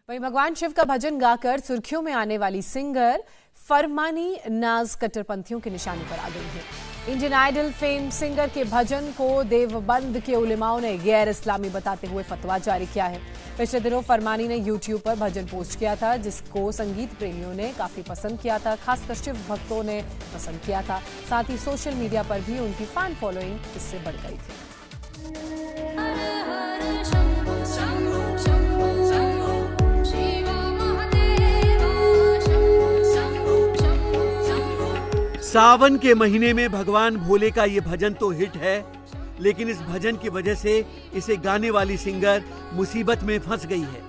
वहीं भगवान शिव का भजन गाकर सुर्खियों में आने वाली सिंगर फरमानी नाज कट्टरपंथियों के निशाने पर आ गई है। इंडियन आइडल फेम सिंगर के भजन को देवबंद के उलेमाओं ने गैर इस्लामी बताते हुए फतवा जारी किया है। पिछले दिनों फरमानी ने यूट्यूब पर भजन पोस्ट किया था, जिसको संगीत प्रेमियों ने काफी पसंद किया था। खासकर शिव भक्तों ने पसंद किया था। साथ ही सोशल मीडिया पर भी उनकी फैन फॉलोइंग इससे बढ़ गई थी। सावन के महीने में भगवान भोले का ये भजन तो हिट है, लेकिन इस भजन की वजह से इसे गाने वाली सिंगर मुसीबत में फंस गई है।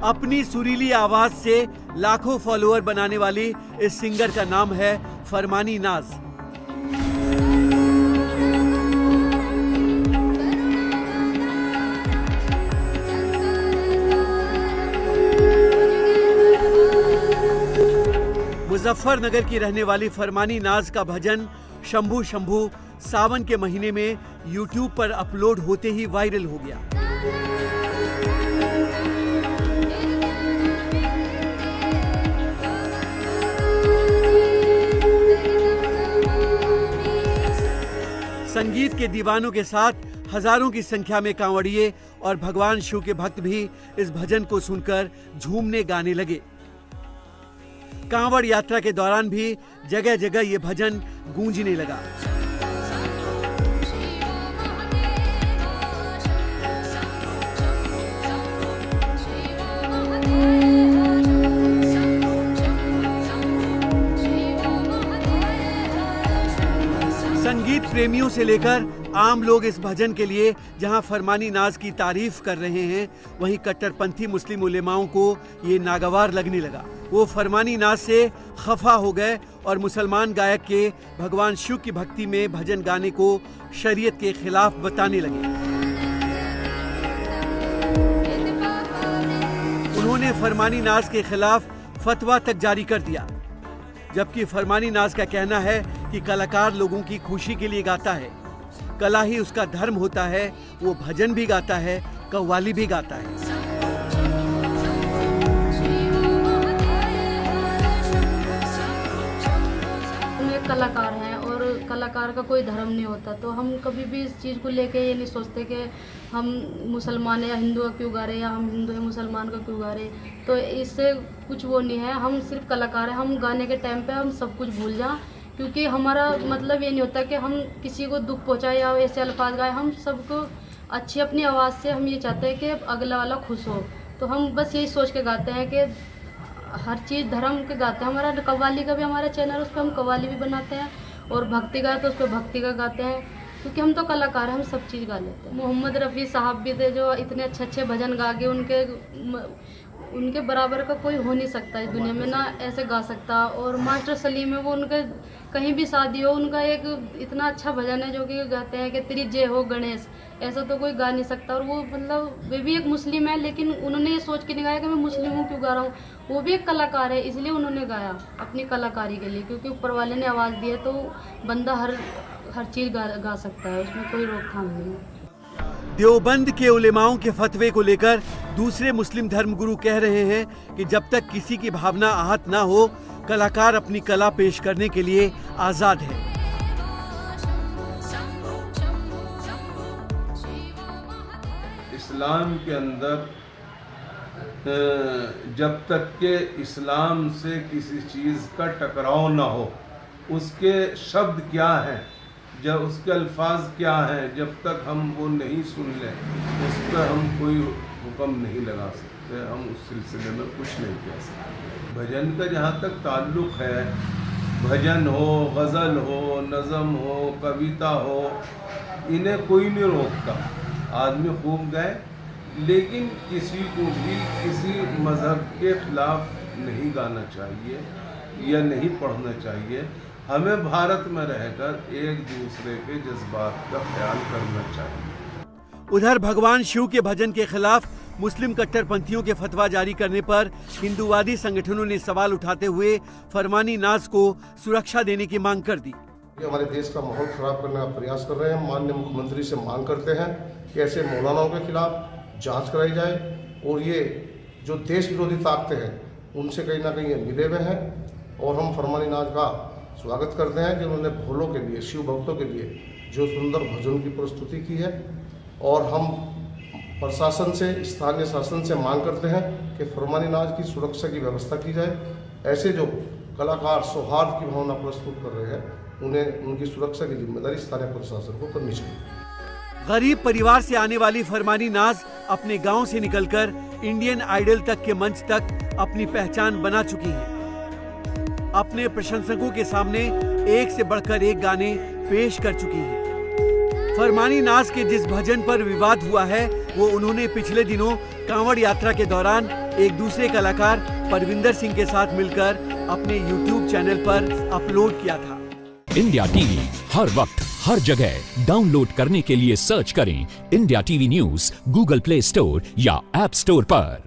अपनी सुरीली आवाज से लाखों फॉलोअर बनाने वाली इस सिंगर का नाम है फरमानी नाज। मुजफ्फरनगर की रहने वाली फरमानी नाज का भजन शंभू शंभू सावन के महीने में यूट्यूब पर अपलोड होते ही वायरल हो गया। संगीत के दीवानों के साथ हजारों की संख्या में कांवड़िए और भगवान शिव के भक्त भी इस भजन को सुनकर झूमने गाने लगे। कांवड़ यात्रा के दौरान भी जगह जगह ये भजन गूंजने लगा। संगीत प्रेमियों से लेकर आम लोग इस भजन के लिए जहां फरमानी नाज की तारीफ कर रहे हैं, वहीं कट्टरपंथी मुस्लिम उलेमाओं को ये नागवार लगने लगा। वो फरमानी नाज से खफा हो गए और मुसलमान गायक के भगवान शिव की भक्ति में भजन गाने को शरीयत के खिलाफ बताने लगे। उन्होंने फरमानी नाज के खिलाफ फतवा तक जारी कर दिया, जबकि फरमानी नाज का कहना है कि कलाकार लोगों की खुशी के लिए गाता है, कला ही उसका धर्म होता है। वो भजन भी गाता है, कव्वाली भी गाता है। कलाकार हैं और कलाकार का कोई धर्म नहीं होता, तो हम कभी भी इस चीज़ को लेके ये नहीं सोचते कि हम मुसलमान या हिंदू का क्यों गा रहे या हम हिंदू या मुसलमान का क्यों गा रहे। तो इससे कुछ वो नहीं है, हम सिर्फ कलाकार हैं। हम गाने के टाइम पे हम सब कुछ भूल जाएं, क्योंकि हमारा मतलब ये नहीं होता कि हम किसी को दुख पहुँचाए या ऐसे अल्फाज गाए। हम सबको अच्छी अपनी आवाज़ से हम ये चाहते हैं कि अगला वाला खुश हो। तो हम बस यही सोच के गाते हैं कि हर चीज़ धर्म के गाते हैं। हमारा कव्वाली का भी हमारा चैनल, उस पर हम कव्वाली भी बनाते हैं, और भक्ति गाए तो उस पर भक्ति का गाते हैं, क्योंकि हम तो कलाकार हैं, हम सब चीज़ गा लेते हैं। मोहम्मद रफ़ी साहब भी थे जो इतने अच्छे अच्छे भजन गा के उनके बराबर का कोई हो नहीं सकता इस दुनिया में, ना ऐसे गा सकता। और मास्टर सलीम है, वो उनके कहीं भी शादी हो, उनका एक इतना अच्छा भजन है जो कि गाते हैं कि तेरी जय हो गणेश, ऐसा तो कोई गा नहीं सकता। और वो मतलब वे भी एक मुस्लिम है, लेकिन उन्होंने ये सोच के नहीं गाया कि मैं मुस्लिम हूँ क्यों गा रहा हूँ। वो भी एक कलाकार है, इसलिए उन्होंने गाया अपनी कलाकारी के लिए, क्योंकि ऊपर वाले ने आवाज़ दी है तो बंदा हर चीज़ गा सकता है, उसमें कोई रोकथाम नहीं है। देवबंद के उलेमाओं के फतवे को लेकर दूसरे मुस्लिम धर्मगुरु कह रहे हैं कि जब तक किसी की भावना आहत ना हो, कलाकार अपनी कला पेश करने के लिए आजाद है। इस्लाम के अंदर जब तक के इस्लाम से किसी चीज़ का टकराव ना हो, उसके शब्द क्या हैं, जब उसके अल्फाज क्या हैं, जब तक हम वो नहीं सुन लें, उस पर हम कोई हुक्म नहीं लगा सकते, हम उस सिलसिले में कुछ नहीं कह सकते। भजन का जहाँ तक ताल्लुक़ है, भजन हो, गज़ल हो, नज़म हो, कविता हो, इन्हें कोई नहीं रोकता। आदमी खूब गाए, लेकिन किसी को भी किसी मज़हब के ख़िलाफ़ नहीं गाना चाहिए या नहीं पढ़ना चाहिए। हमें भारत में रहकर एक दूसरे के जज्बात का ख्याल करना चाहिए। उधर भगवान शिव के भजन के खिलाफ मुस्लिम कट्टरपंथियों के फतवा जारी करने पर हिंदूवादी संगठनों ने सवाल उठाते हुए फरमानी नाज को सुरक्षा देने की मांग कर दी। हमारे देश का माहौल खराब करने का प्रयास कर रहे हैं। माननीय मुख्यमंत्री से मांग करते हैं कि ऐसे मौलानाओं के खिलाफ, जांच कराई जाए और ये जो देश विरोधी ताकतें हैं उनसे कहीं ना कहीं ये मिले हुए हैं। और हम फरमानी नाज का स्वागत करते हैं कि उन्होंने भोलों के लिए, शिव भक्तों के लिए जो सुंदर भजन की प्रस्तुति की है। और हम प्रशासन से, स्थानीय शासन से मांग करते हैं कि फरमानी नाज की सुरक्षा की व्यवस्था की जाए। ऐसे जो कलाकार सौहार्द की भावना प्रस्तुत कर रहे हैं उन्हें उनकी सुरक्षा की जिम्मेदारी स्थानीय प्रशासन को करनी चाहिए। गरीब परिवार से आने वाली फरमानी नाज अपने गांव से निकलकर इंडियन आइडल तक के मंच तक अपनी पहचान बना चुकी है। अपने प्रशंसकों के सामने एक से बढ़कर एक गाने पेश कर चुकी है। फरमानी नाज के जिस भजन पर विवाद हुआ है वो उन्होंने पिछले दिनों कांवड़ यात्रा के दौरान एक दूसरे कलाकार परविंदर सिंह के साथ मिलकर अपने YouTube चैनल पर अपलोड किया था। इंडिया टीवी हर वक्त हर जगह डाउनलोड करने के लिए सर्च करें India TV news Google play store या ऐप स्टोर पर।